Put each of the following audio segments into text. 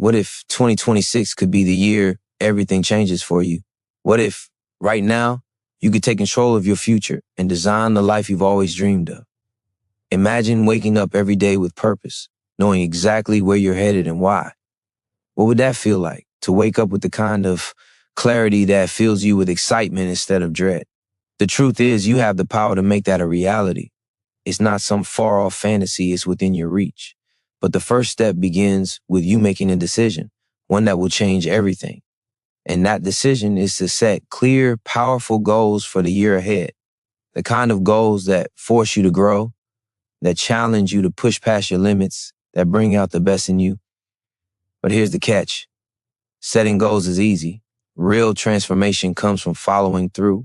What if 2026 could be the year everything changes for you? What if right now you could take control of your future and design the life you've always dreamed of? Imagine waking up every day with purpose, knowing exactly where you're headed and why. What would that feel like, to wake up with the kind of clarity that fills you with excitement instead of dread? The truth is, you have the power to make that a reality. It's not some far-off fantasy, it's within your reach. But the first step begins with you making a decision, one that will change everything. And that decision is to set clear, powerful goals for the year ahead. The kind of goals that force you to grow, that challenge you to push past your limits, that bring out the best in you. But here's the catch. Setting goals is easy. Real transformation comes from following through,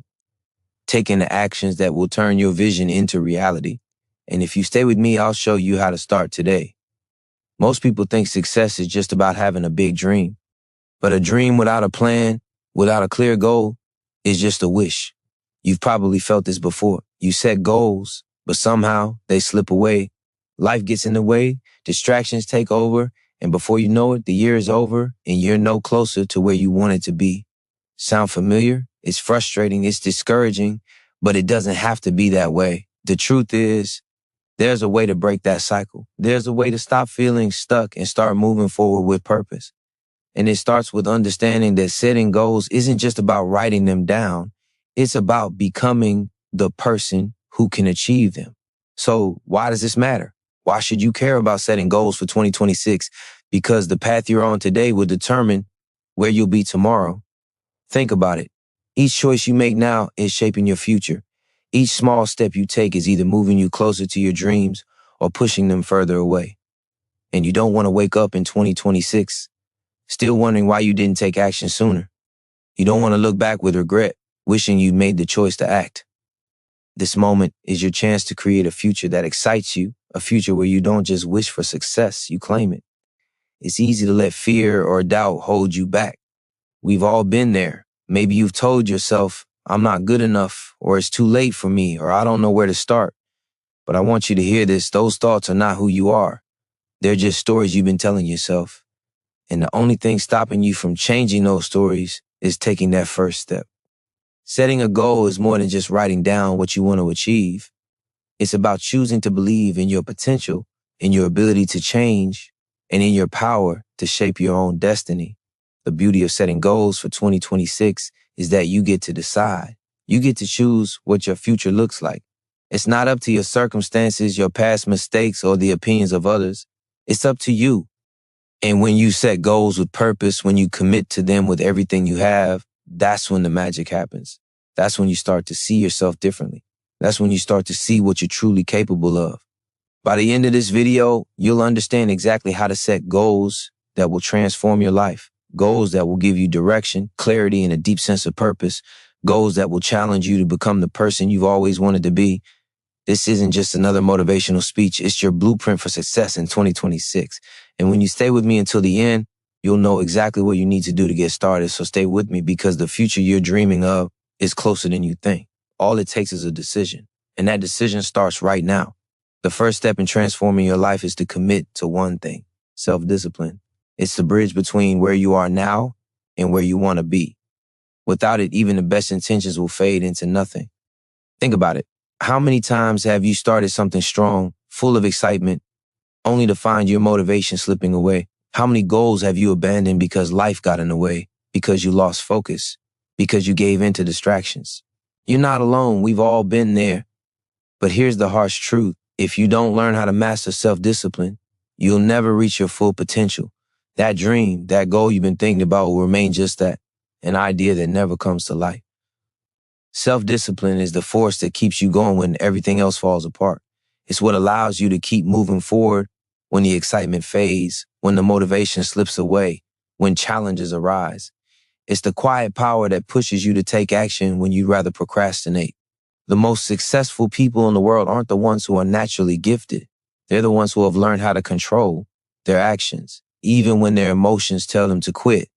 taking the actions that will turn your vision into reality. And if you stay with me, I'll show you how to start today. Most people think success is just about having a big dream. But a dream without a plan, without a clear goal, is just a wish. You've probably felt this before. You set goals, but somehow they slip away. Life gets in the way, distractions take over, and before you know it, the year is over and you're no closer to where you wanted to be. Sound familiar? It's frustrating, it's discouraging, but it doesn't have to be that way. The truth is, there's a way to break that cycle. There's a way to stop feeling stuck and start moving forward with purpose. And it starts with understanding that setting goals isn't just about writing them down. It's about becoming the person who can achieve them. So why does this matter? Why should you care about setting goals for 2026? Because the path you're on today will determine where you'll be tomorrow. Think about it. Each choice you make now is shaping your future. Each small step you take is either moving you closer to your dreams or pushing them further away. And you don't want to wake up in 2026 still wondering why you didn't take action sooner. You don't want to look back with regret, wishing you made the choice to act. This moment is your chance to create a future that excites you, a future where you don't just wish for success, you claim it. It's easy to let fear or doubt hold you back. We've all been there. Maybe you've told yourself, I'm not good enough, or it's too late for me, or I don't know where to start. But I want you to hear this. Those thoughts are not who you are. They're just stories you've been telling yourself. And the only thing stopping you from changing those stories is taking that first step. Setting a goal is more than just writing down what you want to achieve. It's about choosing to believe in your potential, in your ability to change, and in your power to shape your own destiny. The beauty of setting goals for 2026 is that you get to decide. You get to choose what your future looks like. It's not up to your circumstances, your past mistakes, or the opinions of others. It's up to you. And when you set goals with purpose, when you commit to them with everything you have, that's when the magic happens. That's when you start to see yourself differently. That's when you start to see what you're truly capable of. By the end of this video, you'll understand exactly how to set goals that will transform your life. Goals that will give you direction, clarity, and a deep sense of purpose. Goals that will challenge you to become the person you've always wanted to be. This isn't just another motivational speech. It's your blueprint for success in 2026. And when you stay with me until the end, you'll know exactly what you need to do to get started. So stay with me, because the future you're dreaming of is closer than you think. All it takes is a decision. And that decision starts right now. The first step in transforming your life is to commit to one thing: self-discipline. It's the bridge between where you are now and where you want to be. Without it, even the best intentions will fade into nothing. Think about it. How many times have you started something strong, full of excitement, only to find your motivation slipping away? How many goals have you abandoned because life got in the way, because you lost focus, because you gave in to distractions? You're not alone. We've all been there. But here's the harsh truth. If you don't learn how to master self-discipline, you'll never reach your full potential. That dream, that goal you've been thinking about will remain just that, an idea that never comes to life. Self-discipline is the force that keeps you going when everything else falls apart. It's what allows you to keep moving forward when the excitement fades, when the motivation slips away, when challenges arise. It's the quiet power that pushes you to take action when you'd rather procrastinate. The most successful people in the world aren't the ones who are naturally gifted. They're the ones who have learned how to control their actions, even when their emotions tell them to quit.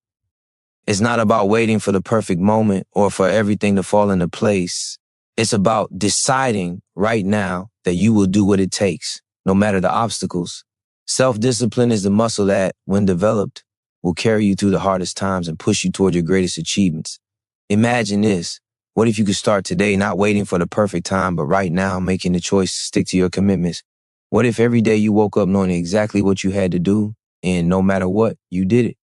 It's not about waiting for the perfect moment or for everything to fall into place. It's about deciding right now that you will do what it takes, no matter the obstacles. Self-discipline is the muscle that, when developed, will carry you through the hardest times and push you toward your greatest achievements. Imagine this. What if you could start today, not waiting for the perfect time, but right now making the choice to stick to your commitments? What if every day you woke up knowing exactly what you had to do, and no matter what, you did it?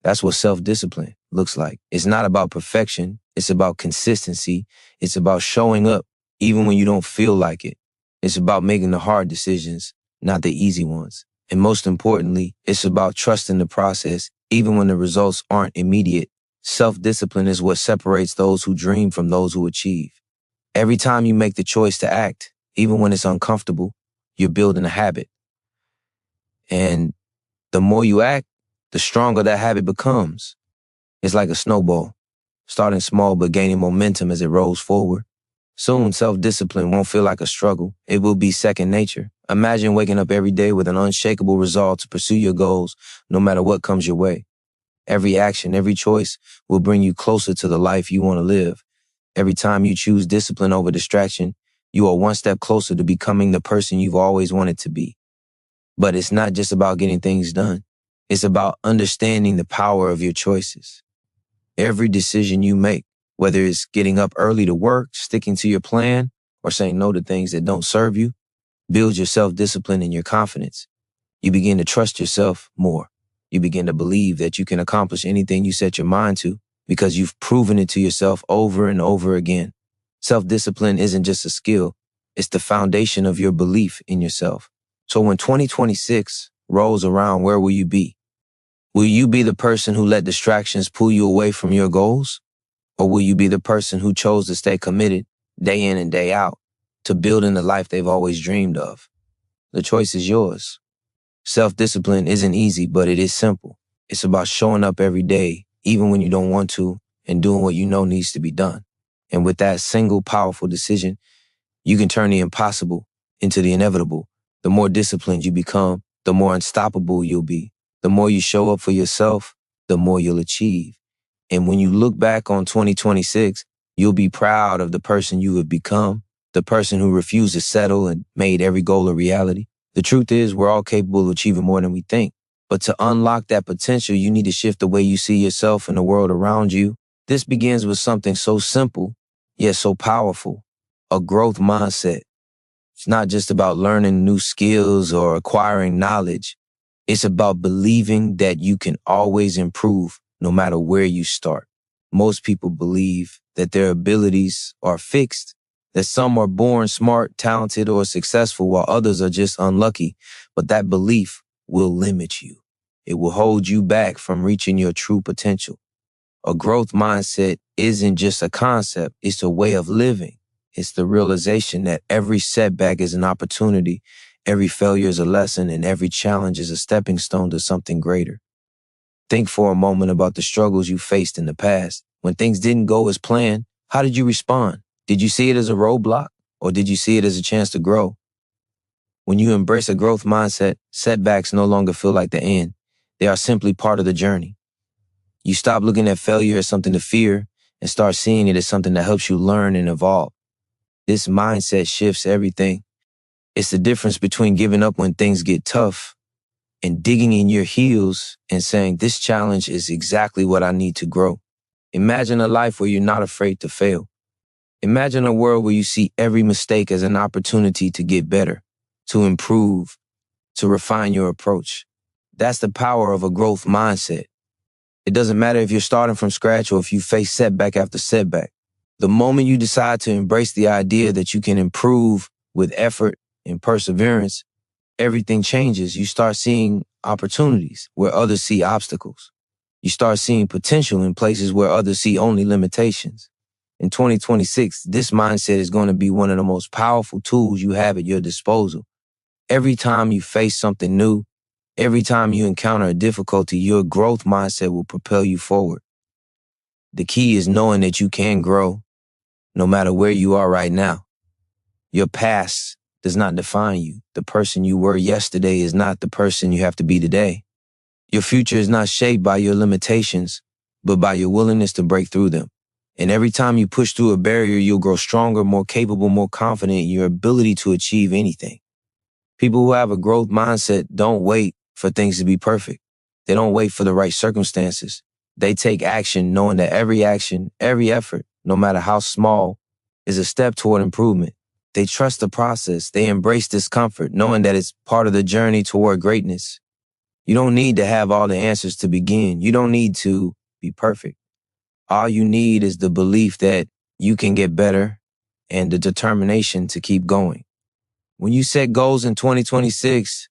That's what self-discipline looks like. It's not about perfection. It's about consistency. It's about showing up even when you don't feel like it. It's about making the hard decisions, not the easy ones. And most importantly, it's about trusting the process even when the results aren't immediate. Self-discipline is what separates those who dream from those who achieve. Every time you make the choice to act, even when it's uncomfortable, you're building a habit. And the more you act, the stronger that habit becomes. It's like a snowball, starting small but gaining momentum as it rolls forward. Soon, self-discipline won't feel like a struggle. It will be second nature. Imagine waking up every day with an unshakable resolve to pursue your goals, no matter what comes your way. Every action, every choice will bring you closer to the life you want to live. Every time you choose discipline over distraction, you are one step closer to becoming the person you've always wanted to be. But it's not just about getting things done. It's about understanding the power of your choices. Every decision you make, whether it's getting up early to work, sticking to your plan, or saying no to things that don't serve you, builds your self-discipline and your confidence. You begin to trust yourself more. You begin to believe that you can accomplish anything you set your mind to because you've proven it to yourself over and over again. Self-discipline isn't just a skill. It's the foundation of your belief in yourself. So when 2026 rolls around, where will you be? Will you be the person who let distractions pull you away from your goals? Or will you be the person who chose to stay committed day in and day out to building the life they've always dreamed of? The choice is yours. Self-discipline isn't easy, but it is simple. It's about showing up every day, even when you don't want to, and doing what you know needs to be done. And with that single powerful decision, you can turn the impossible into the inevitable. The more disciplined you become, the more unstoppable you'll be. The more you show up for yourself, the more you'll achieve. And when you look back on 2026, you'll be proud of the person you have become, the person who refused to settle and made every goal a reality. The truth is, we're all capable of achieving more than we think. But to unlock that potential, you need to shift the way you see yourself and the world around you. This begins with something so simple, yet so powerful: a growth mindset. It's not just about learning new skills or acquiring knowledge. It's about believing that you can always improve no matter where you start. Most people believe that their abilities are fixed, that some are born smart, talented, or successful, while others are just unlucky. But that belief will limit you. It will hold you back from reaching your true potential. A growth mindset isn't just a concept, it's a way of living. It's the realization that every setback is an opportunity, every failure is a lesson, and every challenge is a stepping stone to something greater. Think for a moment about the struggles you faced in the past. When things didn't go as planned, how did you respond? Did you see it as a roadblock, or did you see it as a chance to grow? When you embrace a growth mindset, setbacks no longer feel like the end. They are simply part of the journey. You stop looking at failure as something to fear and start seeing it as something that helps you learn and evolve. This mindset shifts everything. It's the difference between giving up when things get tough and digging in your heels and saying, this challenge is exactly what I need to grow. Imagine a life where you're not afraid to fail. Imagine a world where you see every mistake as an opportunity to get better, to improve, to refine your approach. That's the power of a growth mindset. It doesn't matter if you're starting from scratch or if you face setback after setback. The moment you decide to embrace the idea that you can improve with effort and perseverance, everything changes. You start seeing opportunities where others see obstacles. You start seeing potential in places where others see only limitations. In 2026, this mindset is going to be one of the most powerful tools you have at your disposal. Every time you face something new, every time you encounter a difficulty, your growth mindset will propel you forward. The key is knowing that you can grow no matter where you are right now. Your past does not define you. The person you were yesterday is not the person you have to be today. Your future is not shaped by your limitations, but by your willingness to break through them. And every time you push through a barrier, you'll grow stronger, more capable, more confident in your ability to achieve anything. People who have a growth mindset don't wait for things to be perfect. They don't wait for the right circumstances. They take action knowing that every action, every effort, no matter how small, is a step toward improvement. They trust the process. They embrace discomfort, knowing that it's part of the journey toward greatness. You don't need to have all the answers to begin. You don't need to be perfect. All you need is the belief that you can get better and the determination to keep going. When you set goals in 2026,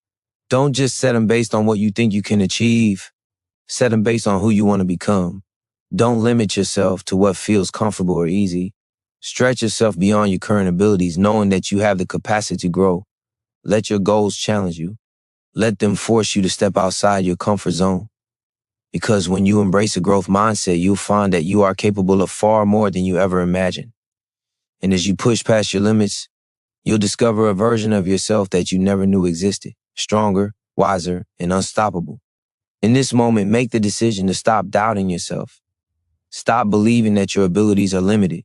don't just set them based on what you think you can achieve. Set them based on who you want to become. Don't limit yourself to what feels comfortable or easy. Stretch yourself beyond your current abilities, knowing that you have the capacity to grow. Let your goals challenge you. Let them force you to step outside your comfort zone. Because when you embrace a growth mindset, you'll find that you are capable of far more than you ever imagined. And as you push past your limits, you'll discover a version of yourself that you never knew existed, stronger, wiser, and unstoppable. In this moment, make the decision to stop doubting yourself. Stop believing that your abilities are limited.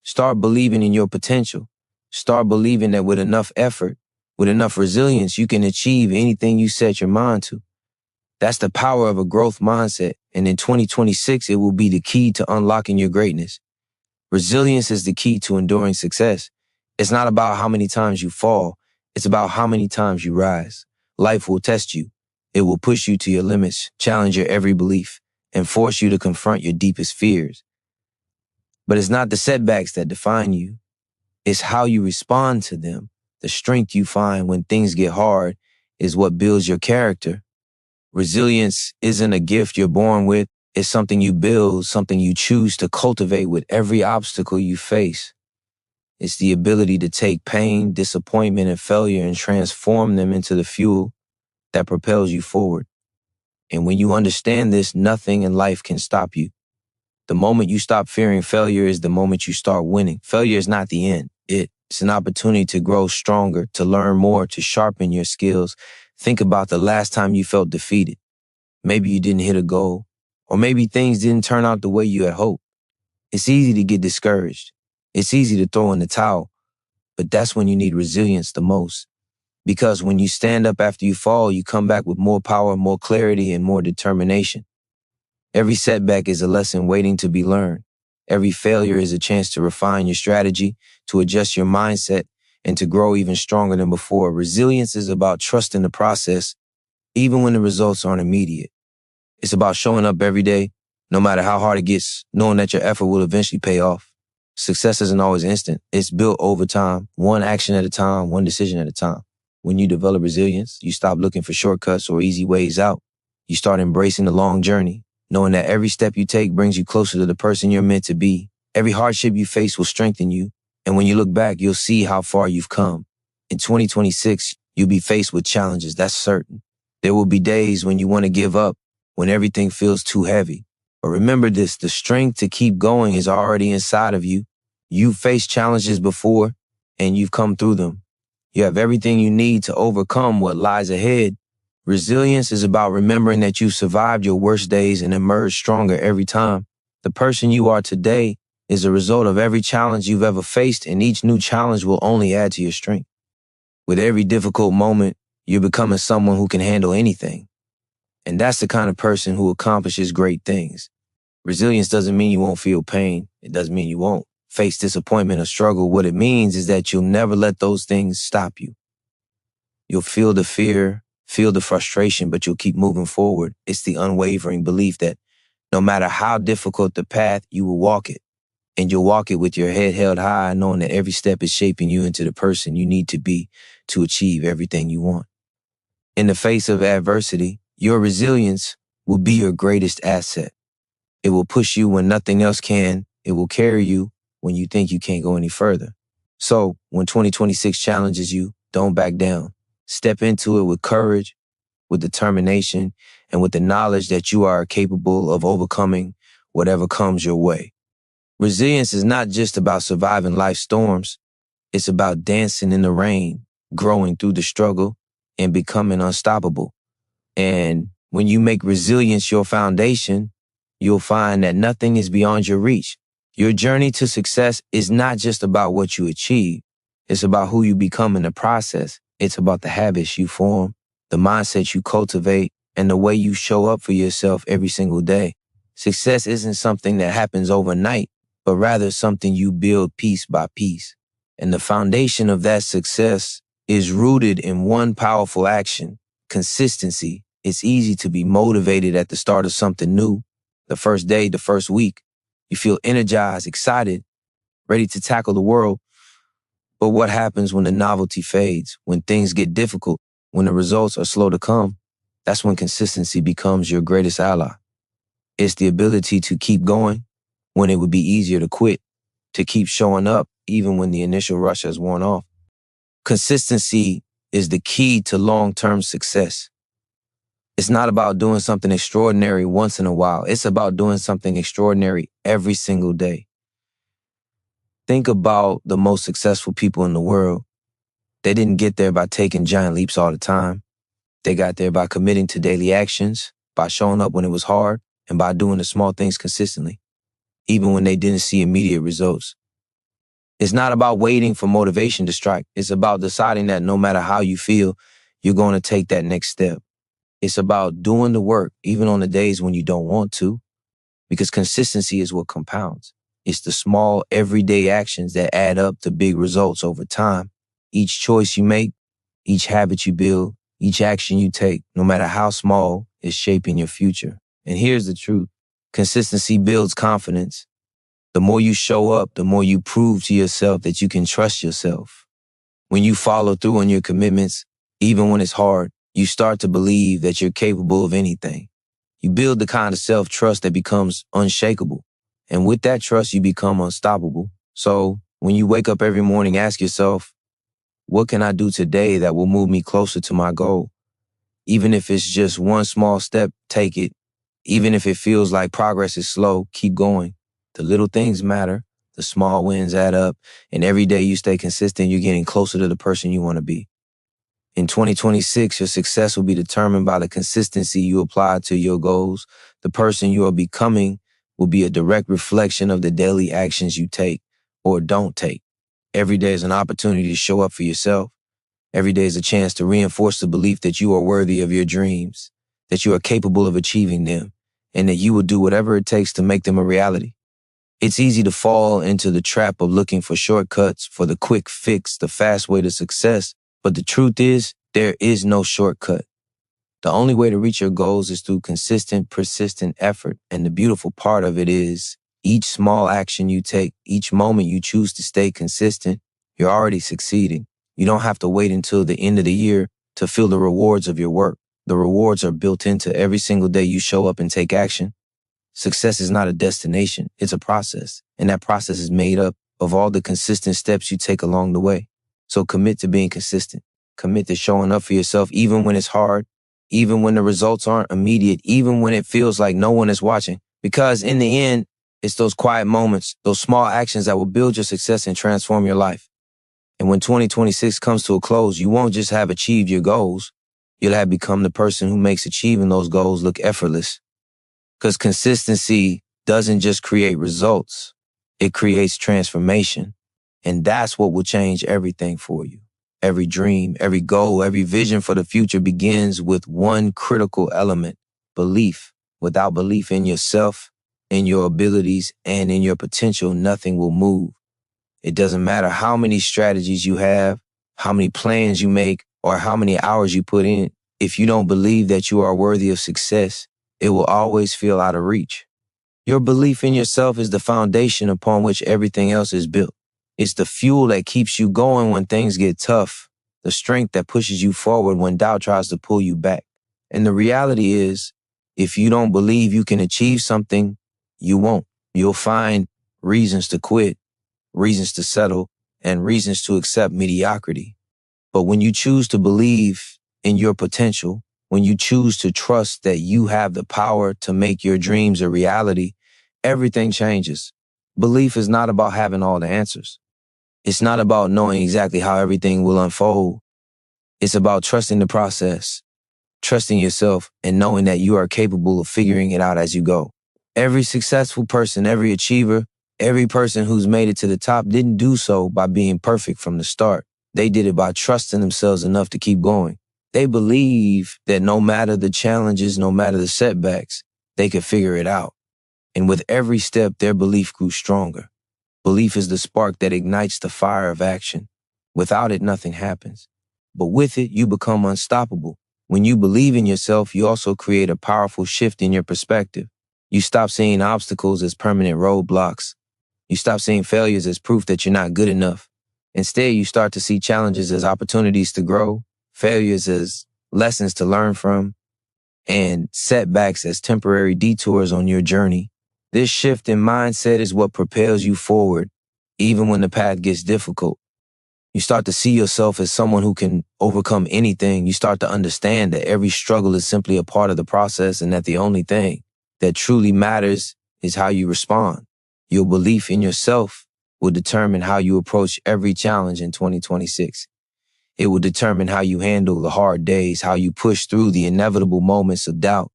Start believing in your potential. Start believing that with enough effort, with enough resilience, you can achieve anything you set your mind to. That's the power of a growth mindset, and in 2026, it will be the key to unlocking your greatness. Resilience is the key to enduring success. It's not about how many times you fall. It's about how many times you rise. Life will test you. It will push you to your limits, challenge your every belief, and force you to confront your deepest fears. But it's not the setbacks that define you. It's how you respond to them. The strength you find when things get hard is what builds your character. Resilience isn't a gift you're born with. It's something you build, something you choose to cultivate with every obstacle you face. It's the ability to take pain, disappointment, and failure and transform them into the fuel that propels you forward. And when you understand this, nothing in life can stop you. The moment you stop fearing failure is the moment you start winning. Failure is not the end. It's an opportunity to grow stronger, to learn more, to sharpen your skills. Think about the last time you felt defeated. Maybe you didn't hit a goal, or maybe things didn't turn out the way you had hoped. It's easy to get discouraged. It's easy to throw in the towel, but that's when you need resilience the most. Because when you stand up after you fall, you come back with more power, more clarity, and more determination. Every setback is a lesson waiting to be learned. Every failure is a chance to refine your strategy, to adjust your mindset, and to grow even stronger than before. Resilience is about trusting the process, even when the results aren't immediate. It's about showing up every day, no matter how hard it gets, knowing that your effort will eventually pay off. Success isn't always instant. It's built over time, one action at a time, one decision at a time. When you develop resilience, you stop looking for shortcuts or easy ways out. You start embracing the long journey, knowing that every step you take brings you closer to the person you're meant to be. Every hardship you face will strengthen you, and when you look back, you'll see how far you've come. In 2026, you'll be faced with challenges, that's certain. There will be days when you want to give up, when everything feels too heavy. But remember this, the strength to keep going is already inside of you. You've faced challenges before, and you've come through them. You have everything you need to overcome what lies ahead. Resilience is about remembering that you've survived your worst days and emerged stronger every time. The person you are today is a result of every challenge you've ever faced, and each new challenge will only add to your strength. With every difficult moment, you're becoming someone who can handle anything. And that's the kind of person who accomplishes great things. Resilience doesn't mean you won't feel pain. It doesn't mean you won't face disappointment or struggle. What it means is that you'll never let those things stop you. You'll feel the fear, feel the frustration, but you'll keep moving forward. It's the unwavering belief that no matter how difficult the path, you will walk it. And you'll walk it with your head held high, knowing that every step is shaping you into the person you need to be to achieve everything you want. In the face of adversity, your resilience will be your greatest asset. It will push you when nothing else can. It will carry you when you think you can't go any further. So when 2026 challenges you, don't back down. Step into it with courage, with determination, and with the knowledge that you are capable of overcoming whatever comes your way. Resilience is not just about surviving life's storms. It's about dancing in the rain, growing through the struggle, and becoming unstoppable. And when you make resilience your foundation, you'll find that nothing is beyond your reach. Your journey to success is not just about what you achieve. It's about who you become in the process. It's about the habits you form, the mindset you cultivate, and the way you show up for yourself every single day. Success isn't something that happens overnight, but rather something you build piece by piece. And the foundation of that success is rooted in one powerful action: consistency. It's easy to be motivated at the start of something new. The first day, the first week, you feel energized, excited, ready to tackle the world. But what happens when the novelty fades, when things get difficult, when the results are slow to come? That's when consistency becomes your greatest ally. It's the ability to keep going when it would be easier to quit, to keep showing up even when the initial rush has worn off. Consistency is the key to long-term success. It's not about doing something extraordinary once in a while. It's about doing something extraordinary every single day. Think about the most successful people in the world. They didn't get there by taking giant leaps all the time. They got there by committing to daily actions, by showing up when it was hard, and by doing the small things consistently, even when they didn't see immediate results. It's not about waiting for motivation to strike. It's about deciding that no matter how you feel, you're going to take that next step. It's about doing the work, even on the days when you don't want to, because consistency is what compounds. It's the small, everyday actions that add up to big results over time. Each choice you make, each habit you build, each action you take, no matter how small, is shaping your future. And here's the truth. Consistency builds confidence. The more you show up, the more you prove to yourself that you can trust yourself. When you follow through on your commitments, even when it's hard, you start to believe that you're capable of anything. You build the kind of self-trust that becomes unshakable. And with that trust, you become unstoppable. So when you wake up every morning, ask yourself, what can I do today that will move me closer to my goal? Even if it's just one small step, take it. Even if it feels like progress is slow, keep going. The little things matter. The small wins add up. And every day you stay consistent, you're getting closer to the person you want to be. In 2026, your success will be determined by the consistency you apply to your goals. The person you are becoming will be a direct reflection of the daily actions you take or don't take. Every day is an opportunity to show up for yourself. Every day is a chance to reinforce the belief that you are worthy of your dreams, that you are capable of achieving them, and that you will do whatever it takes to make them a reality. It's easy to fall into the trap of looking for shortcuts, for the quick fix, the fast way to success. But the truth is, there is no shortcut. The only way to reach your goals is through consistent, persistent effort. And the beautiful part of it is, each small action you take, each moment you choose to stay consistent, you're already succeeding. You don't have to wait until the end of the year to feel the rewards of your work. The rewards are built into every single day you show up and take action. Success is not a destination, it's a process. And that process is made up of all the consistent steps you take along the way. So commit to being consistent. Commit to showing up for yourself even when it's hard, even when the results aren't immediate, even when it feels like no one is watching. Because in the end, it's those quiet moments, those small actions that will build your success and transform your life. And when 2026 comes to a close, you won't just have achieved your goals. You'll have become the person who makes achieving those goals look effortless. Because consistency doesn't just create results, it creates transformation. And that's what will change everything for you. Every dream, every goal, every vision for the future begins with one critical element: belief. Without belief in yourself, in your abilities, and in your potential, nothing will move. It doesn't matter how many strategies you have, how many plans you make, or how many hours you put in. If you don't believe that you are worthy of success, it will always feel out of reach. Your belief in yourself is the foundation upon which everything else is built. It's the fuel that keeps you going when things get tough, the strength that pushes you forward when doubt tries to pull you back. And the reality is, if you don't believe you can achieve something, you won't. You'll find reasons to quit, reasons to settle, and reasons to accept mediocrity. But when you choose to believe in your potential, when you choose to trust that you have the power to make your dreams a reality, everything changes. Belief is not about having all the answers. It's not about knowing exactly how everything will unfold. It's about trusting the process, trusting yourself, and knowing that you are capable of figuring it out as you go. Every successful person, every achiever, every person who's made it to the top didn't do so by being perfect from the start. They did it by trusting themselves enough to keep going. They believe that no matter the challenges, no matter the setbacks, they could figure it out. And with every step, their belief grew stronger. Belief is the spark that ignites the fire of action. Without it, nothing happens. But with it, you become unstoppable. When you believe in yourself, you also create a powerful shift in your perspective. You stop seeing obstacles as permanent roadblocks. You stop seeing failures as proof that you're not good enough. Instead, you start to see challenges as opportunities to grow, failures as lessons to learn from, and setbacks as temporary detours on your journey. This shift in mindset is what propels you forward, even when the path gets difficult. You start to see yourself as someone who can overcome anything. You start to understand that every struggle is simply a part of the process and that the only thing that truly matters is how you respond. Your belief in yourself will determine how you approach every challenge in 2026. It will determine how you handle the hard days, how you push through the inevitable moments of doubt,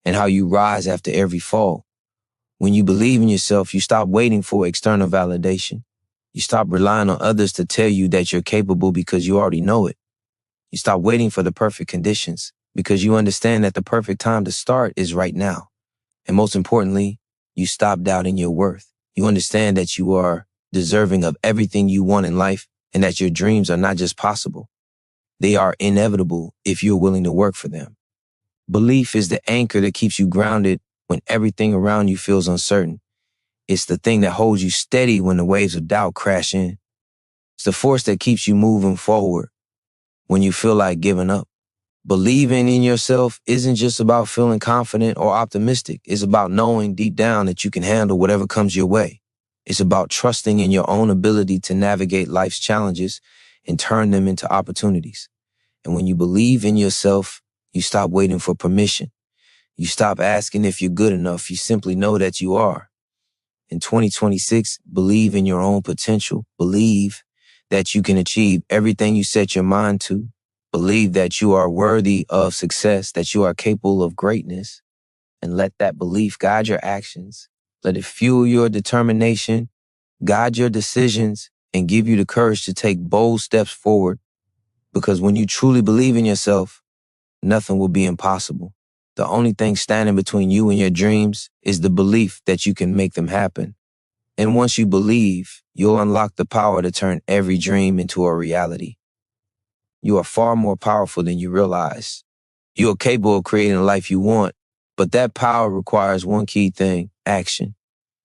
and how you rise after every fall. When you believe in yourself, you stop waiting for external validation. You stop relying on others to tell you that you're capable because you already know it. You stop waiting for the perfect conditions because you understand that the perfect time to start is right now. And most importantly, you stop doubting your worth. You understand that you are deserving of everything you want in life and that your dreams are not just possible. They are inevitable if you're willing to work for them. Belief is the anchor that keeps you grounded when everything around you feels uncertain. It's the thing that holds you steady when the waves of doubt crash in. It's the force that keeps you moving forward when you feel like giving up. Believing in yourself isn't just about feeling confident or optimistic. It's about knowing deep down that you can handle whatever comes your way. It's about trusting in your own ability to navigate life's challenges and turn them into opportunities. And when you believe in yourself, you stop waiting for permission. You stop asking if you're good enough. You simply know that you are. In 2026, believe in your own potential. Believe that you can achieve everything you set your mind to. Believe that you are worthy of success, that you are capable of greatness, and let that belief guide your actions. Let it fuel your determination, guide your decisions, and give you the courage to take bold steps forward. Because when you truly believe in yourself, nothing will be impossible. The only thing standing between you and your dreams is the belief that you can make them happen. And once you believe, you'll unlock the power to turn every dream into a reality. You are far more powerful than you realize. You are capable of creating the life you want, but that power requires one key thing: action.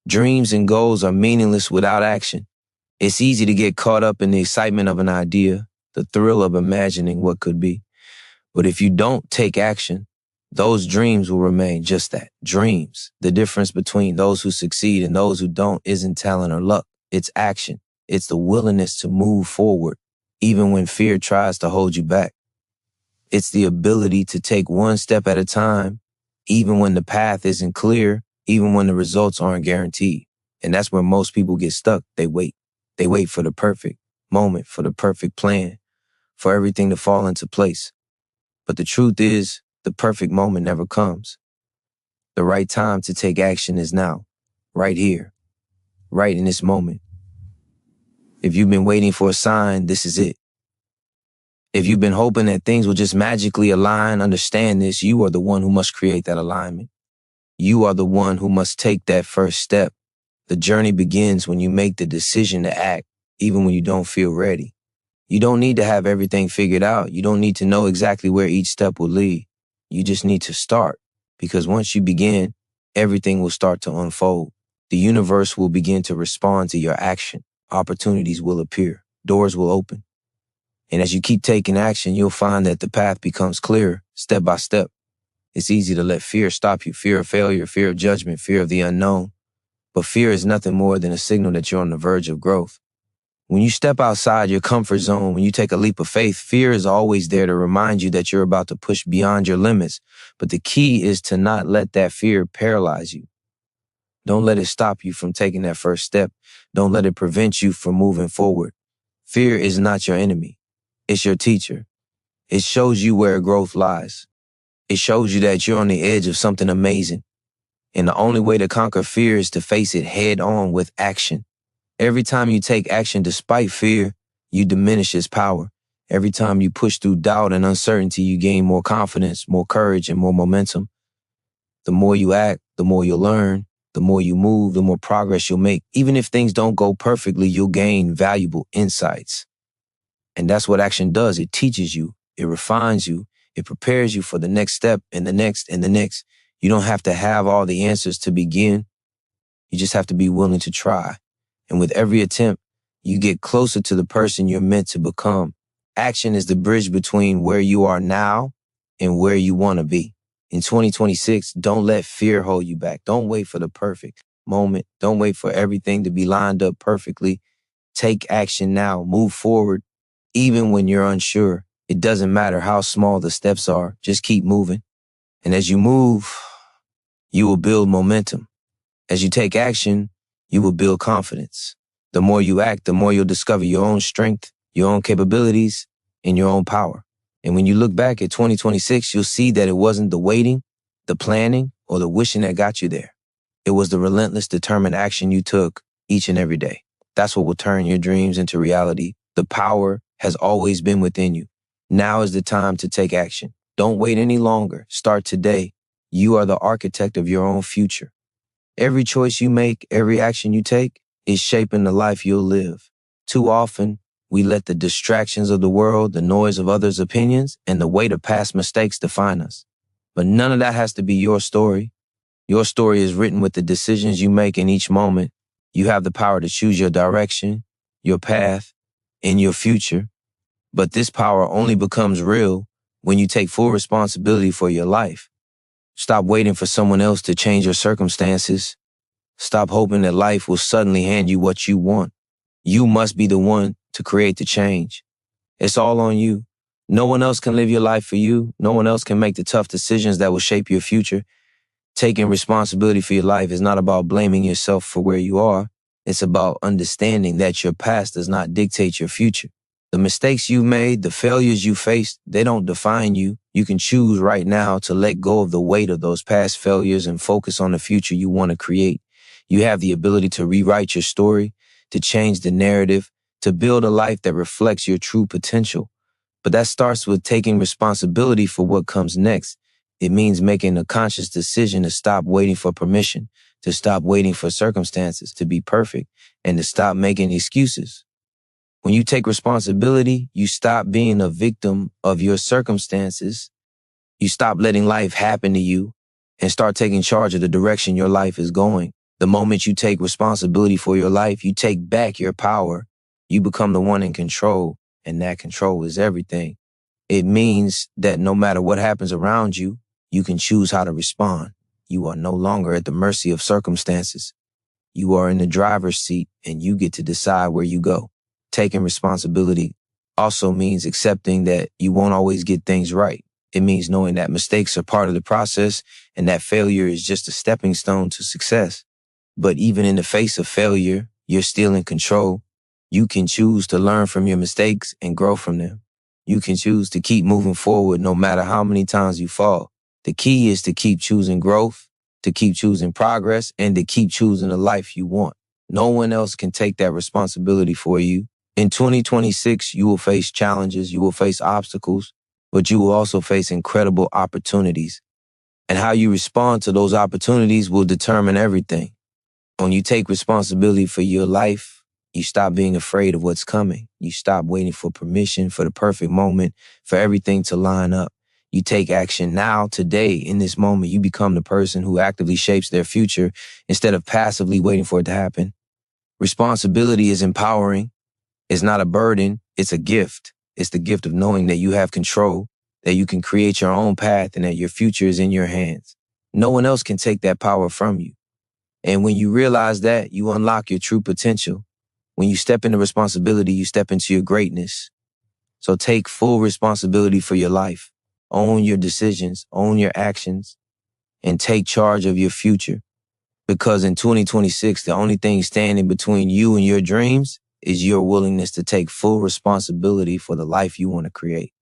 Dreams and goals are meaningless without action. It's easy to get caught up in the excitement of an idea, the thrill of imagining what could be. But if you don't take action, those dreams will remain just that, dreams. The difference between those who succeed and those who don't isn't talent or luck. It's action. It's the willingness to move forward, even when fear tries to hold you back. It's the ability to take one step at a time, even when the path isn't clear, even when the results aren't guaranteed. And that's where most people get stuck. They wait. They wait for the perfect moment, for the perfect plan, for everything to fall into place. But the truth is, the perfect moment never comes. The right time to take action is now, right here, right in this moment. If you've been waiting for a sign, this is it. If you've been hoping that things will just magically align, understand this: you are the one who must create that alignment. You are the one who must take that first step. The journey begins when you make the decision to act, even when you don't feel ready. You don't need to have everything figured out. You don't need to know exactly where each step will lead. You just need to start, because once you begin, everything will start to unfold. The universe will begin to respond to your action. Opportunities will appear. Doors will open. And as you keep taking action, you'll find that the path becomes clearer, step by step. It's easy to let fear stop you: fear of failure, fear of judgment, fear of the unknown. But fear is nothing more than a signal that you're on the verge of growth. When you step outside your comfort zone, when you take a leap of faith, fear is always there to remind you that you're about to push beyond your limits. But the key is to not let that fear paralyze you. Don't let it stop you from taking that first step. Don't let it prevent you from moving forward. Fear is not your enemy. It's your teacher. It shows you where growth lies. It shows you that you're on the edge of something amazing. And the only way to conquer fear is to face it head on with action. Every time you take action despite fear, you diminish its power. Every time you push through doubt and uncertainty, you gain more confidence, more courage, and more momentum. The more you act, the more you'll learn. The more you move, the more progress you'll make. Even if things don't go perfectly, you'll gain valuable insights. And that's what action does. It teaches you, it refines you, it prepares you for the next step and the next and the next. You don't have to have all the answers to begin. You just have to be willing to try. And with every attempt, you get closer to the person you're meant to become. Action is the bridge between where you are now and where you want to be. In 2026, don't let fear hold you back. Don't wait for the perfect moment. Don't wait for everything to be lined up perfectly. Take action now. Move forward, even when you're unsure. It doesn't matter how small the steps are. Just keep moving. And as you move, you will build momentum. As you take action, you will build confidence. The more you act, the more you'll discover your own strength, your own capabilities, and your own power. And when you look back at 2026, you'll see that it wasn't the waiting, the planning, or the wishing that got you there. It was the relentless, determined action you took each and every day. That's what will turn your dreams into reality. The power has always been within you. Now is the time to take action. Don't wait any longer. Start today. You are the architect of your own future. Every choice you make, every action you take is shaping the life you'll live. Too often, we let the distractions of the world, the noise of others' opinions, and the weight of past mistakes define us. But none of that has to be your story. Your story is written with the decisions you make in each moment. You have the power to choose your direction, your path, and your future. But this power only becomes real when you take full responsibility for your life. Stop waiting for someone else to change your circumstances. Stop hoping that life will suddenly hand you what you want. You must be the one to create the change. It's all on you. No one else can live your life for you. No one else can make the tough decisions that will shape your future. Taking responsibility for your life is not about blaming yourself for where you are. It's about understanding that your past does not dictate your future. The mistakes you made, the failures you faced, they don't define you. You can choose right now to let go of the weight of those past failures and focus on the future you want to create. You have the ability to rewrite your story, to change the narrative, to build a life that reflects your true potential. But that starts with taking responsibility for what comes next. It means making a conscious decision to stop waiting for permission, to stop waiting for circumstances to be perfect, and to stop making excuses. When you take responsibility, you stop being a victim of your circumstances. You stop letting life happen to you and start taking charge of the direction your life is going. The moment you take responsibility for your life, you take back your power. You become the one in control, and that control is everything. It means that no matter what happens around you, you can choose how to respond. You are no longer at the mercy of circumstances. You are in the driver's seat, and you get to decide where you go. Taking responsibility also means accepting that you won't always get things right. It means knowing that mistakes are part of the process and that failure is just a stepping stone to success. But even in the face of failure, you're still in control. You can choose to learn from your mistakes and grow from them. You can choose to keep moving forward no matter how many times you fall. The key is to keep choosing growth, to keep choosing progress, and to keep choosing the life you want. No one else can take that responsibility for you. In 2026, you will face challenges, you will face obstacles, but you will also face incredible opportunities. And how you respond to those opportunities will determine everything. When you take responsibility for your life, you stop being afraid of what's coming. You stop waiting for permission, for the perfect moment, for everything to line up. You take action now, today, in this moment. You become the person who actively shapes their future instead of passively waiting for it to happen. Responsibility is empowering. It's not a burden. It's a gift. It's the gift of knowing that you have control, that you can create your own path, and that your future is in your hands. No one else can take that power from you. And when you realize that, you unlock your true potential. When you step into responsibility, you step into your greatness. So take full responsibility for your life. Own your decisions, own your actions, and take charge of your future. Because in 2026, the only thing standing between you and your dreams is your willingness to take full responsibility for the life you want to create.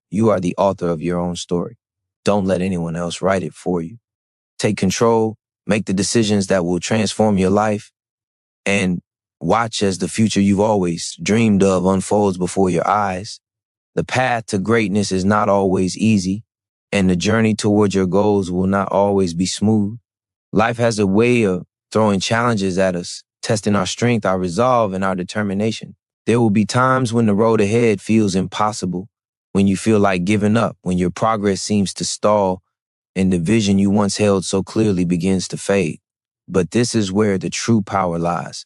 You are the author of your own story. Don't let anyone else write it for you. Take control, make the decisions that will transform your life, and watch as the future you've always dreamed of unfolds before your eyes. The path to greatness is not always easy, and the journey towards your goals will not always be smooth. Life has a way of throwing challenges at us, testing our strength, our resolve, and our determination. There will be times when the road ahead feels impossible, when you feel like giving up, when your progress seems to stall, and the vision you once held so clearly begins to fade. But this is where the true power lies.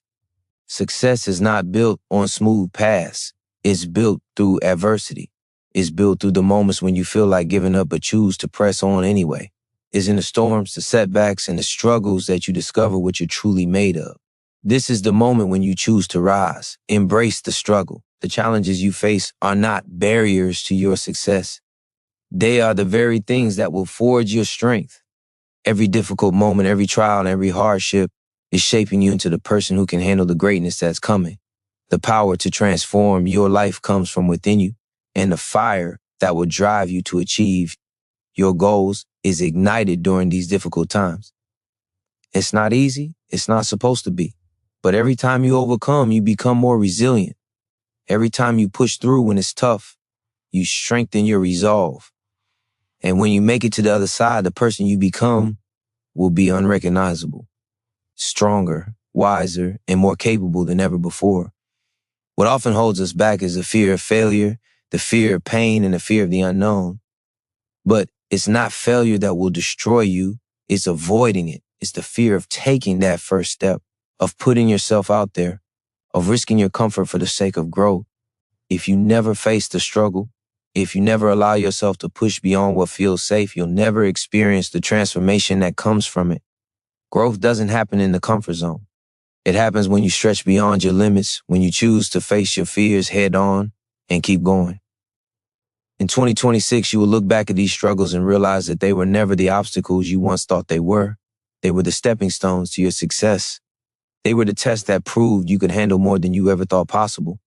Success is not built on smooth paths. It's built through adversity. It's built through the moments when you feel like giving up but choose to press on anyway. It's in the storms, the setbacks, and the struggles that you discover what you're truly made of. This is the moment when you choose to rise. Embrace the struggle. The challenges you face are not barriers to your success. They are the very things that will forge your strength. Every difficult moment, every trial, and every hardship is shaping you into the person who can handle the greatness that's coming. The power to transform your life comes from within you, and the fire that will drive you to achieve your goals is ignited during these difficult times. It's not easy. It's not supposed to be. But every time you overcome, you become more resilient. Every time you push through when it's tough, you strengthen your resolve. And when you make it to the other side, the person you become will be unrecognizable, stronger, wiser, and more capable than ever before. What often holds us back is the fear of failure, the fear of pain, and the fear of the unknown. But it's not failure that will destroy you. It's avoiding it. It's the fear of taking that first step, of putting yourself out there, of risking your comfort for the sake of growth. If you never face the struggle, if you never allow yourself to push beyond what feels safe, you'll never experience the transformation that comes from it. Growth doesn't happen in the comfort zone. It happens when you stretch beyond your limits, when you choose to face your fears head on and keep going. In 2026, you will look back at these struggles and realize that they were never the obstacles you once thought they were. They were the stepping stones to your success. They were the tests that proved you could handle more than you ever thought possible.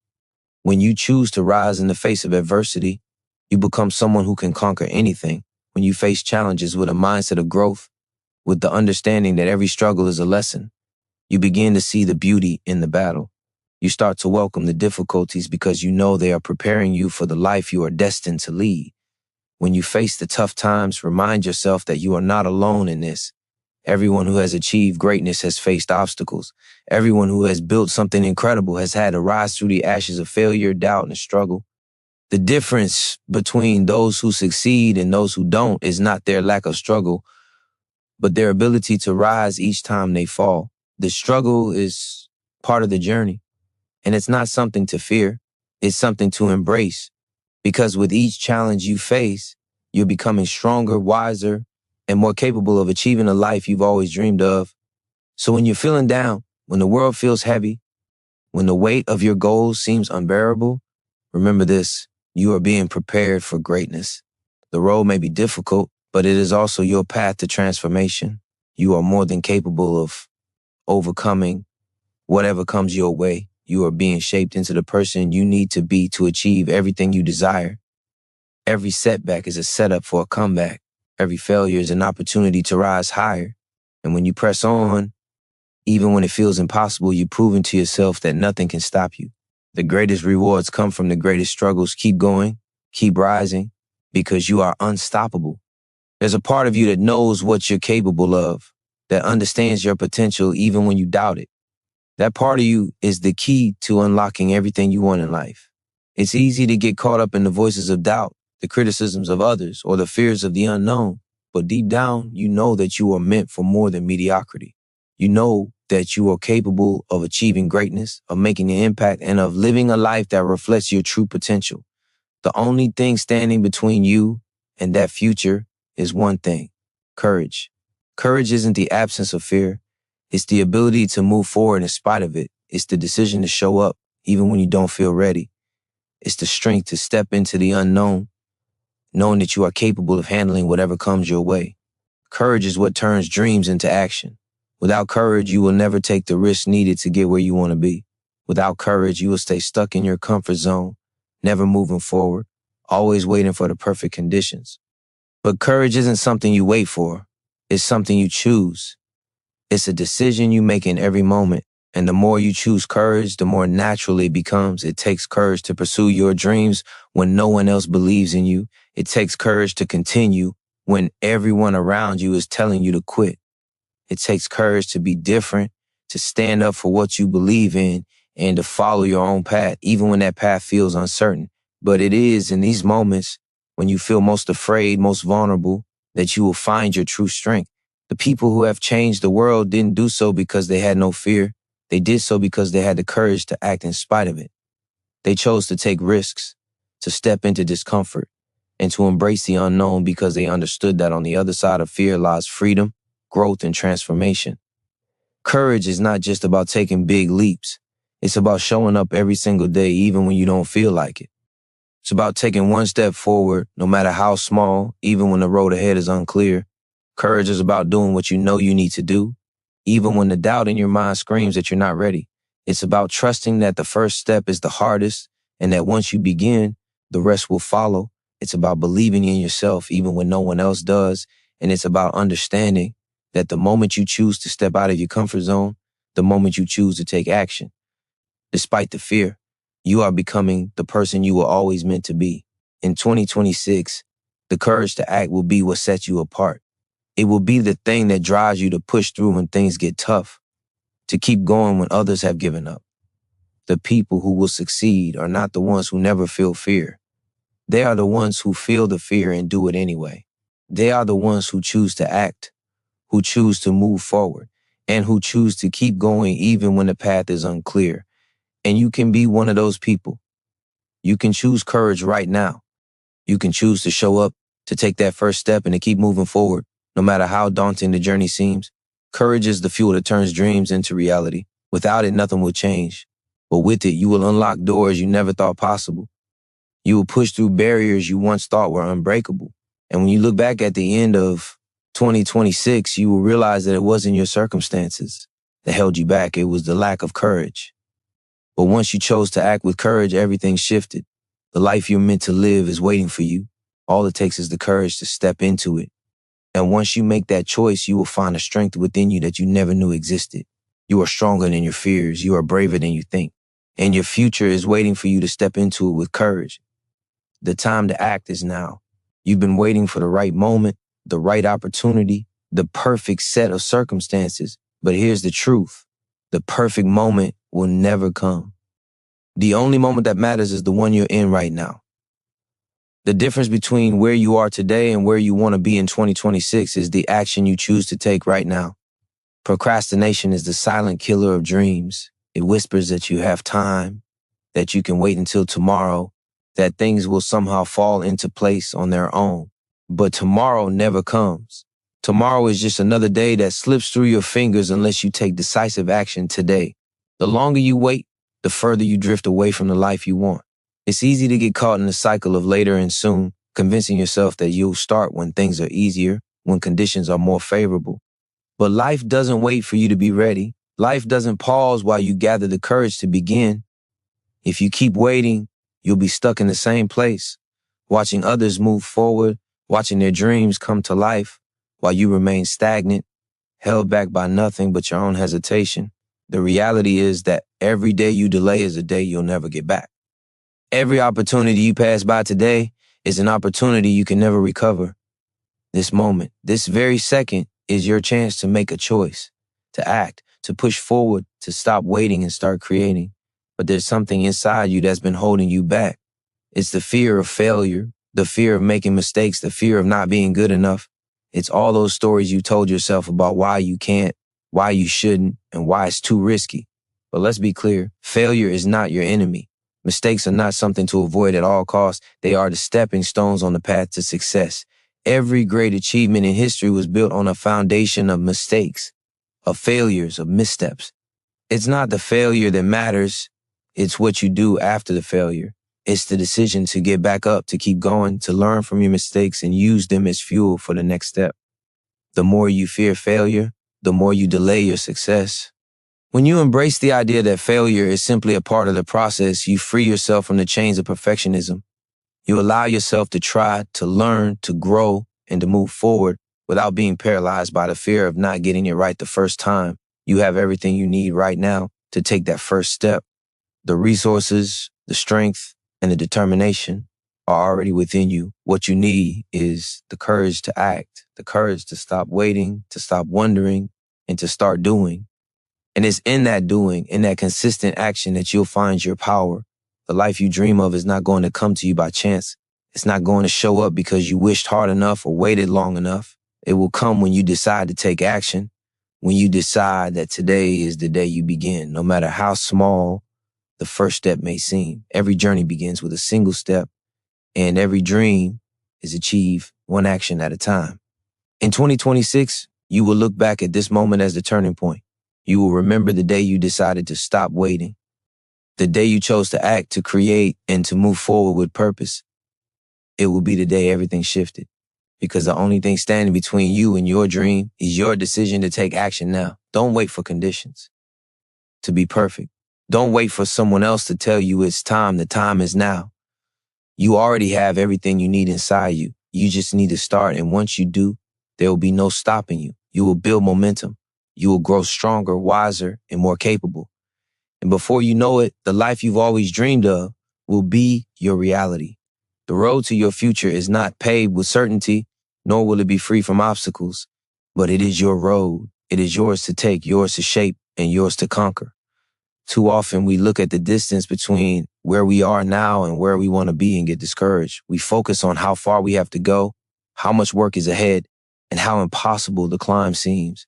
When you choose to rise in the face of adversity, you become someone who can conquer anything. When you face challenges with a mindset of growth, with the understanding that every struggle is a lesson, you begin to see the beauty in the battle. You start to welcome the difficulties because you know they are preparing you for the life you are destined to lead. When you face the tough times, remind yourself that you are not alone in this. Everyone who has achieved greatness has faced obstacles. Everyone who has built something incredible has had to rise through the ashes of failure, doubt, and struggle. The difference between those who succeed and those who don't is not their lack of struggle, but their ability to rise each time they fall. The struggle is part of the journey, and it's not something to fear. It's something to embrace, because with each challenge you face, you're becoming stronger, wiser, and more capable of achieving a life you've always dreamed of. So when you're feeling down, when the world feels heavy, when the weight of your goals seems unbearable, remember this: you are being prepared for greatness. The road may be difficult, but it is also your path to transformation. You are more than capable of overcoming whatever comes your way. You are being shaped into the person you need to be to achieve everything you desire. Every setback is a setup for a comeback. Every failure is an opportunity to rise higher. And when you press on, even when it feels impossible, you're proving to yourself that nothing can stop you. The greatest rewards come from the greatest struggles. Keep going, keep rising, because you are unstoppable. There's a part of you that knows what you're capable of, that understands your potential even when you doubt it. That part of you is the key to unlocking everything you want in life. It's easy to get caught up in the voices of doubt, the criticisms of others, or the fears of the unknown. But deep down, you know that you are meant for more than mediocrity. You know that you are capable of achieving greatness, of making an impact, and of living a life that reflects your true potential. The only thing standing between you and that future is one thing: courage. Courage isn't the absence of fear. It's the ability to move forward in spite of it. It's the decision to show up even when you don't feel ready. It's the strength to step into the unknown, knowing that you are capable of handling whatever comes your way. Courage is what turns dreams into action. Without courage, you will never take the risks needed to get where you want to be. Without courage, you will stay stuck in your comfort zone, never moving forward, always waiting for the perfect conditions. But courage isn't something you wait for. It's something you choose. It's a decision you make in every moment. And the more you choose courage, the more natural it becomes. It takes courage to pursue your dreams when no one else believes in you. It takes courage to continue when everyone around you is telling you to quit. It takes courage to be different, to stand up for what you believe in, and to follow your own path, even when that path feels uncertain. But it is in these moments when you feel most afraid, most vulnerable, that you will find your true strength. The people who have changed the world didn't do so because they had no fear. They did so because they had the courage to act in spite of it. They chose to take risks, to step into discomfort, and to embrace the unknown because they understood that on the other side of fear lies freedom, growth, and transformation. Courage is not just about taking big leaps. It's about showing up every single day, even when you don't feel like it. It's about taking one step forward, no matter how small, even when the road ahead is unclear. Courage is about doing what you know you need to do, even when the doubt in your mind screams that you're not ready. It's about trusting that the first step is the hardest, and that once you begin, the rest will follow. It's about believing in yourself, even when no one else does. And it's about understanding that the moment you choose to step out of your comfort zone, the moment you choose to take action, despite the fear, you are becoming the person you were always meant to be. In 2026, the courage to act will be what sets you apart. It will be the thing that drives you to push through when things get tough, to keep going when others have given up. The people who will succeed are not the ones who never feel fear. They are the ones who feel the fear and do it anyway. They are the ones who choose to act, who choose to move forward, and who choose to keep going even when the path is unclear. And you can be one of those people. You can choose courage right now. You can choose to show up, to take that first step, and to keep moving forward, no matter how daunting the journey seems. Courage is the fuel that turns dreams into reality. Without it, nothing will change. But with it, you will unlock doors you never thought possible. You will push through barriers you once thought were unbreakable. And when you look back at the end of 2026, you will realize that it wasn't your circumstances that held you back. It was the lack of courage. But once you chose to act with courage, everything shifted. The life you're meant to live is waiting for you. All it takes is the courage to step into it. And once you make that choice, you will find a strength within you that you never knew existed. You are stronger than your fears. You are braver than you think. And your future is waiting for you to step into it with courage. The time to act is now. You've been waiting for the right moment, the right opportunity, the perfect set of circumstances. But here's the truth. The perfect moment will never come. The only moment that matters is the one you're in right now. The difference between where you are today and where you want to be in 2026 is the action you choose to take right now. Procrastination is the silent killer of dreams. It whispers that you have time, that you can wait until tomorrow, that things will somehow fall into place on their own. But tomorrow never comes. Tomorrow is just another day that slips through your fingers unless you take decisive action today. The longer you wait, the further you drift away from the life you want. It's easy to get caught in the cycle of later and soon, convincing yourself that you'll start when things are easier, when conditions are more favorable. But life doesn't wait for you to be ready. Life doesn't pause while you gather the courage to begin. If you keep waiting, you'll be stuck in the same place, watching others move forward, watching their dreams come to life, while you remain stagnant, held back by nothing but your own hesitation. The reality is that every day you delay is a day you'll never get back. Every opportunity you pass by today is an opportunity you can never recover. This moment, this very second, is your chance to make a choice, to act, to push forward, to stop waiting and start creating. But there's something inside you that's been holding you back. It's the fear of failure, the fear of making mistakes, the fear of not being good enough. It's all those stories you told yourself about why you can't, why you shouldn't, and why it's too risky. But let's be clear, failure is not your enemy. Mistakes are not something to avoid at all costs. They are the stepping stones on the path to success. Every great achievement in history was built on a foundation of mistakes, of failures, of missteps. It's not the failure that matters. It's what you do after the failure. It's the decision to get back up, to keep going, to learn from your mistakes and use them as fuel for the next step. The more you fear failure, the more you delay your success. When you embrace the idea that failure is simply a part of the process, you free yourself from the chains of perfectionism. You allow yourself to try, to learn, to grow, and to move forward without being paralyzed by the fear of not getting it right the first time. You have everything you need right now. to take that first step. The resources, the strength, and the determination are already within you. What you need is the courage to act, the courage to stop waiting, to stop wondering, and to start doing. And it's in that doing, in that consistent action that you'll find your power. The life you dream of is not going to come to you by chance. It's not going to show up because you wished hard enough or waited long enough. It will come when you decide to take action, when you decide that today is the day you begin, no matter how small the first step may seem. Every journey begins with a single step, and every dream is achieved one action at a time. In 2026, you will look back at this moment as the turning point. You will remember the day you decided to stop waiting, the day you chose to act, to create, and to move forward with purpose. It will be the day everything shifted, because the only thing standing between you and your dream is your decision to take action now. Don't wait for conditions to be perfect. Don't wait for someone else to tell you it's time. The time is now. You already have everything you need inside you. You just need to start, and once you do, there will be no stopping you. You will build momentum. You will grow stronger, wiser, and more capable. And before you know it, the life you've always dreamed of will be your reality. The road to your future is not paved with certainty, nor will it be free from obstacles, but it is your road. It is yours to take, yours to shape, and yours to conquer. Too often we look at the distance between where we are now and where we want to be and get discouraged. We focus on how far we have to go, how much work is ahead, and how impossible the climb seems.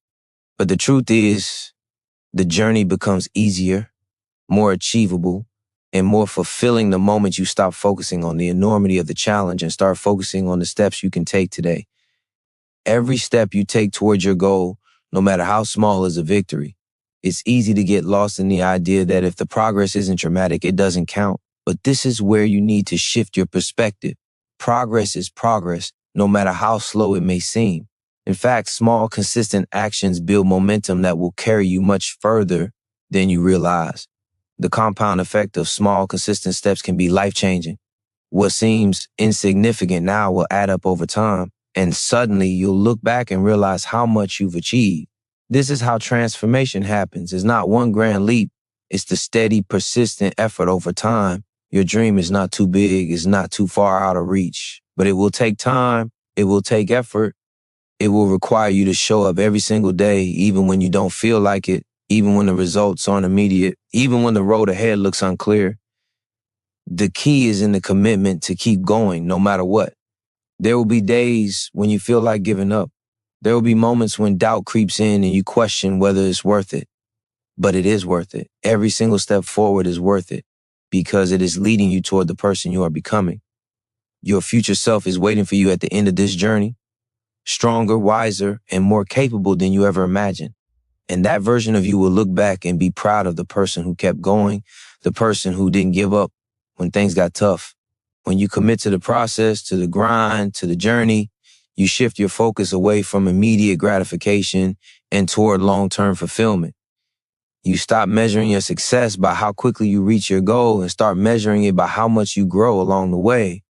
But the truth is, the journey becomes easier, more achievable, and more fulfilling the moment you stop focusing on the enormity of the challenge and start focusing on the steps you can take today. Every step you take towards your goal, no matter how small, is a victory. It's easy to get lost in the idea that if the progress isn't dramatic, it doesn't count. But this is where you need to shift your perspective. Progress is progress, no matter how slow it may seem. In fact, small, consistent actions build momentum that will carry you much further than you realize. The compound effect of small, consistent steps can be life-changing. What seems insignificant now will add up over time, and suddenly you'll look back and realize how much you've achieved. This is how transformation happens. It's not one grand leap. It's the steady, persistent effort over time. Your dream is not too big. It's not too far out of reach. But it will take time. It will take effort. It will require you to show up every single day, even when you don't feel like it, even when the results aren't immediate, even when the road ahead looks unclear. The key is in the commitment to keep going, no matter what. There will be days when you feel like giving up. There will be moments when doubt creeps in and you question whether it's worth it. But it is worth it. Every single step forward is worth it because it is leading you toward the person you are becoming. Your future self is waiting for you at the end of this journey, stronger, wiser, and more capable than you ever imagined. And that version of you will look back and be proud of the person who kept going, the person who didn't give up when things got tough. When you commit to the process, to the grind, to the journey, you shift your focus away from immediate gratification and toward long-term fulfillment. You stop measuring your success by how quickly you reach your goal and start measuring it by how much you grow along the way.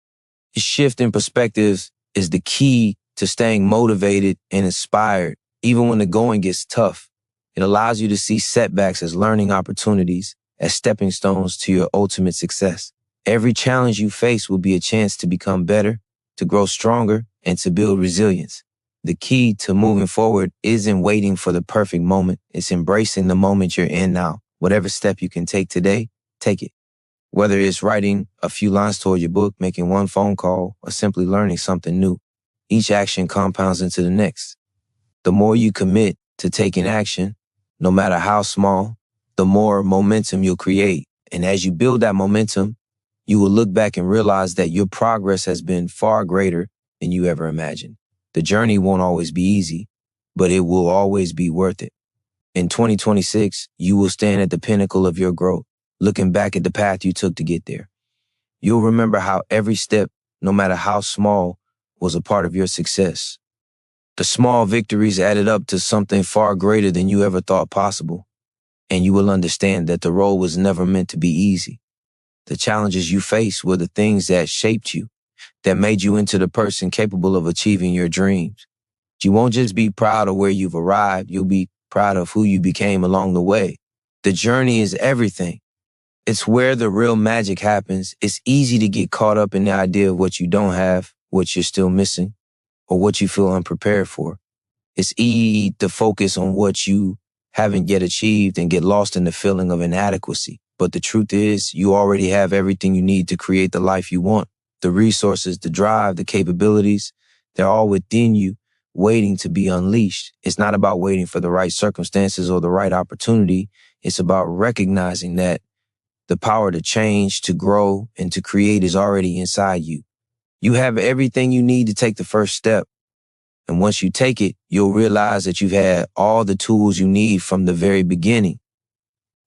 This shift in perspectives is the key to staying motivated and inspired, even when the going gets tough. It allows you to see setbacks as learning opportunities, as stepping stones to your ultimate success. Every challenge you face will be a chance to become better, to grow stronger, and to build resilience. The key to moving forward isn't waiting for the perfect moment. It's embracing the moment you're in now. Whatever step you can take today, take it. Whether it's writing a few lines toward your book, making one phone call, or simply learning something new, each action compounds into the next. The more you commit to taking action, no matter how small, the more momentum you'll create. And as you build that momentum, you will look back and realize that your progress has been far greater than you ever imagined. The journey won't always be easy, but it will always be worth it. In 2026, you will stand at the pinnacle of your growth, looking back at the path you took to get there. You'll remember how every step, no matter how small, was a part of your success. The small victories added up to something far greater than you ever thought possible. And you will understand that the road was never meant to be easy. The challenges you faced were the things that shaped you, that made you into the person capable of achieving your dreams. You won't just be proud of where you've arrived, you'll be proud of who you became along the way. The journey is everything. It's where the real magic happens. It's easy to get caught up in the idea of what you don't have, what you're still missing, or what you feel unprepared for. It's easy to focus on what you haven't yet achieved and get lost in the feeling of inadequacy. But the truth is, you already have everything you need to create the life you want. The resources, the drive, the capabilities, they're all within you, waiting to be unleashed. It's not about waiting for the right circumstances or the right opportunity. It's about recognizing that the power to change, to grow, and to create is already inside you. You have everything you need to take the first step. And once you take it, you'll realize that you've had all the tools you need from the very beginning.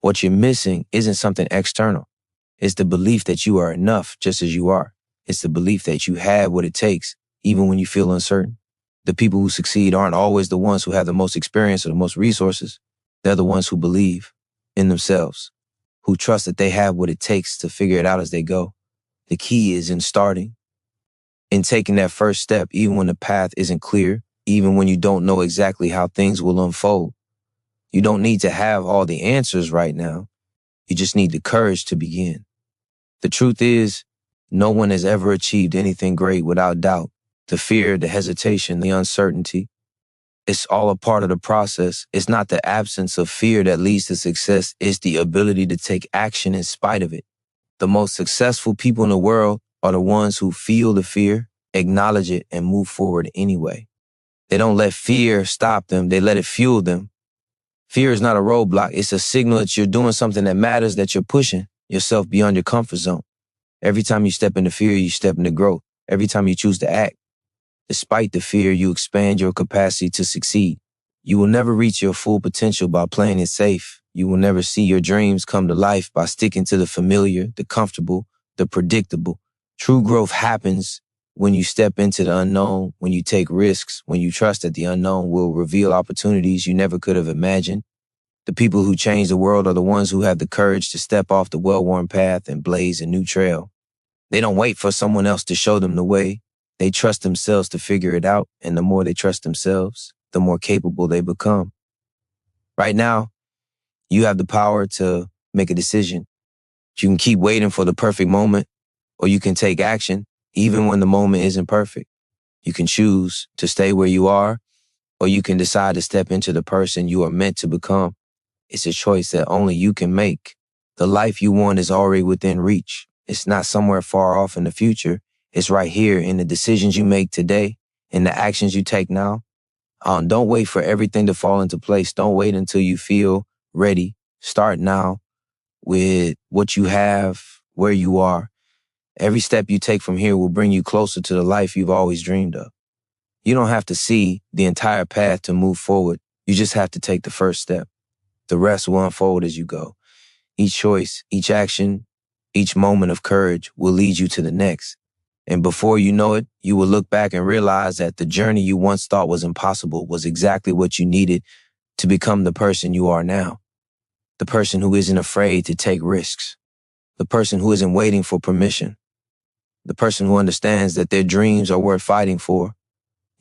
What you're missing isn't something external. It's the belief that you are enough just as you are. It's the belief that you have what it takes, even when you feel uncertain. The people who succeed aren't always the ones who have the most experience or the most resources. They're the ones who believe in themselves, who trust that they have what it takes to figure it out as they go. The key is in starting, in taking that first step, even when the path isn't clear, even when you don't know exactly how things will unfold. You don't need to have all the answers right now. You just need the courage to begin. The truth is, no one has ever achieved anything great without doubt. The fear, the hesitation, the uncertainty, it's all a part of the process. It's not the absence of fear that leads to success. It's the ability to take action in spite of it. The most successful people in the world are the ones who feel the fear, acknowledge it, and move forward anyway. They don't let fear stop them. They let it fuel them. Fear is not a roadblock. It's a signal that you're doing something that matters, that you're pushing yourself beyond your comfort zone. Every time you step into fear, you step into growth. Every time you choose to act, despite the fear, you expand your capacity to succeed. You will never reach your full potential by playing it safe. You will never see your dreams come to life by sticking to the familiar, the comfortable, the predictable. True growth happens when you step into the unknown, when you take risks, when you trust that the unknown will reveal opportunities you never could have imagined. The people who change the world are the ones who have the courage to step off the well-worn path and blaze a new trail. They don't wait for someone else to show them the way. They trust themselves to figure it out, and the more they trust themselves, the more capable they become. Right now, you have the power to make a decision. You can keep waiting for the perfect moment, or you can take action even when the moment isn't perfect. You can choose to stay where you are, or you can decide to step into the person you are meant to become. It's a choice that only you can make. The life you want is already within reach. It's not somewhere far off in the future. It's right here in the decisions you make today, in the actions you take now. Don't wait for everything to fall into place. Don't wait until you feel ready. Start now with what you have, where you are. Every step you take from here will bring you closer to the life you've always dreamed of. You don't have to see the entire path to move forward. You just have to take the first step. The rest will unfold as you go. Each choice, each action, each moment of courage will lead you to the next. And before you know it, you will look back and realize that the journey you once thought was impossible was exactly what you needed to become the person you are now. The person who isn't afraid to take risks. The person who isn't waiting for permission. The person who understands that their dreams are worth fighting for.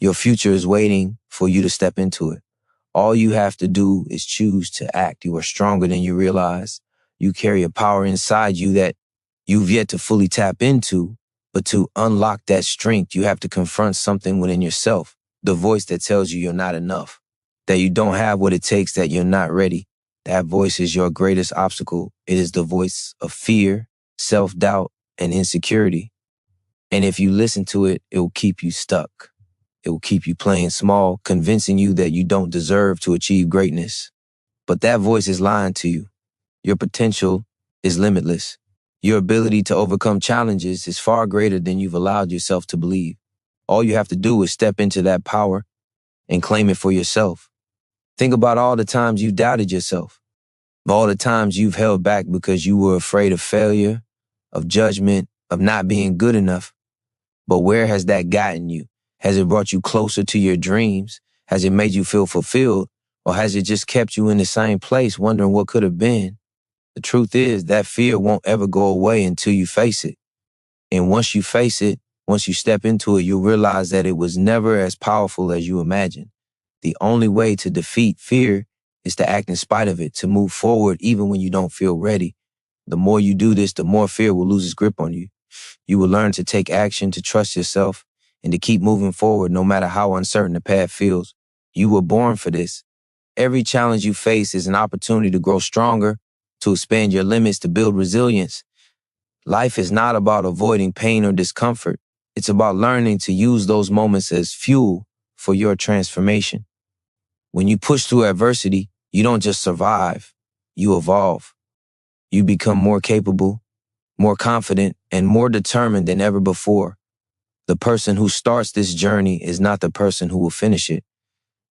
Your future is waiting for you to step into it. All you have to do is choose to act. You are stronger than you realize. You carry a power inside you that you've yet to fully tap into. But to unlock that strength, you have to confront something within yourself. The voice that tells you you're not enough, that you don't have what it takes, that you're not ready. That voice is your greatest obstacle. It is the voice of fear, self-doubt, and insecurity. And if you listen to it, it will keep you stuck. It will keep you playing small, convincing you that you don't deserve to achieve greatness. But that voice is lying to you. Your potential is limitless. Your ability to overcome challenges is far greater than you've allowed yourself to believe. All you have to do is step into that power and claim it for yourself. Think about all the times you doubted yourself, all the times you've held back because you were afraid of failure, of judgment, of not being good enough. But where has that gotten you? Has it brought you closer to your dreams? Has it made you feel fulfilled? Or has it just kept you in the same place wondering what could have been? The truth is that fear won't ever go away until you face it. And once you face it, once you step into it, you'll realize that it was never as powerful as you imagined. The only way to defeat fear is to act in spite of it, to move forward even when you don't feel ready. The more you do this, the more fear will lose its grip on you. You will learn to take action, to trust yourself, and to keep moving forward no matter how uncertain the path feels. You were born for this. Every challenge you face is an opportunity to grow stronger, to expand your limits, to build resilience. Life is not about avoiding pain or discomfort. It's about learning to use those moments as fuel for your transformation. When you push through adversity, you don't just survive, you evolve. You become more capable, more confident, and more determined than ever before. The person who starts this journey is not the person who will finish it.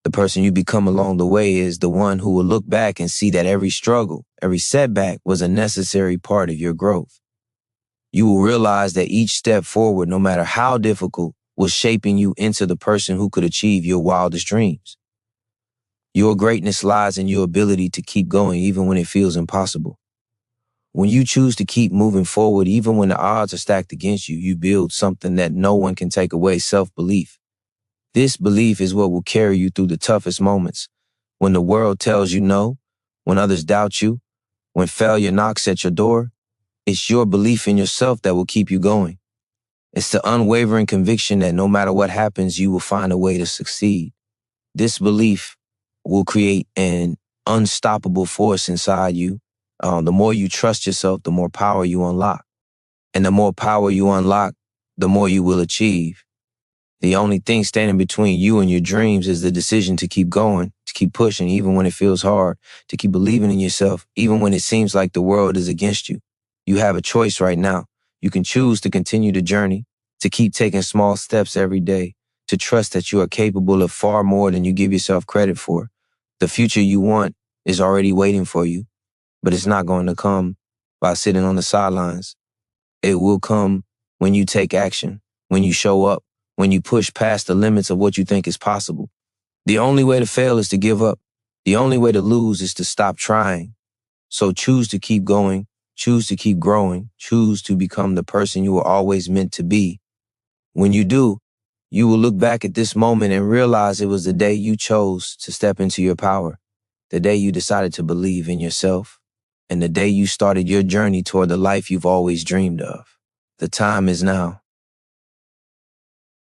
The person you become along the way is the one who will look back and see that every struggle, every setback was a necessary part of your growth. You will realize that each step forward, no matter how difficult, was shaping you into the person who could achieve your wildest dreams. Your greatness lies in your ability to keep going even when it feels impossible. When you choose to keep moving forward, even when the odds are stacked against you, you build something that no one can take away: self-belief. This belief is what will carry you through the toughest moments. When the world tells you no, when others doubt you, when failure knocks at your door, it's your belief in yourself that will keep you going. It's the unwavering conviction that no matter what happens, you will find a way to succeed. This belief will create an unstoppable force inside you. The more you trust yourself, the more power you unlock. And the more power you unlock, the more you will achieve. The only thing standing between you and your dreams is the decision to keep going, to keep pushing even when it feels hard, to keep believing in yourself even when it seems like the world is against you. You have a choice right now. You can choose to continue the journey, to keep taking small steps every day, to trust that you are capable of far more than you give yourself credit for. The future you want is already waiting for you, but it's not going to come by sitting on the sidelines. It will come when you take action, when you show up, when you push past the limits of what you think is possible. The only way to fail is to give up. The only way to lose is to stop trying. So choose to keep going, choose to keep growing, choose to become the person you were always meant to be. When you do, you will look back at this moment and realize it was the day you chose to step into your power, the day you decided to believe in yourself, and the day you started your journey toward the life you've always dreamed of. The time is now.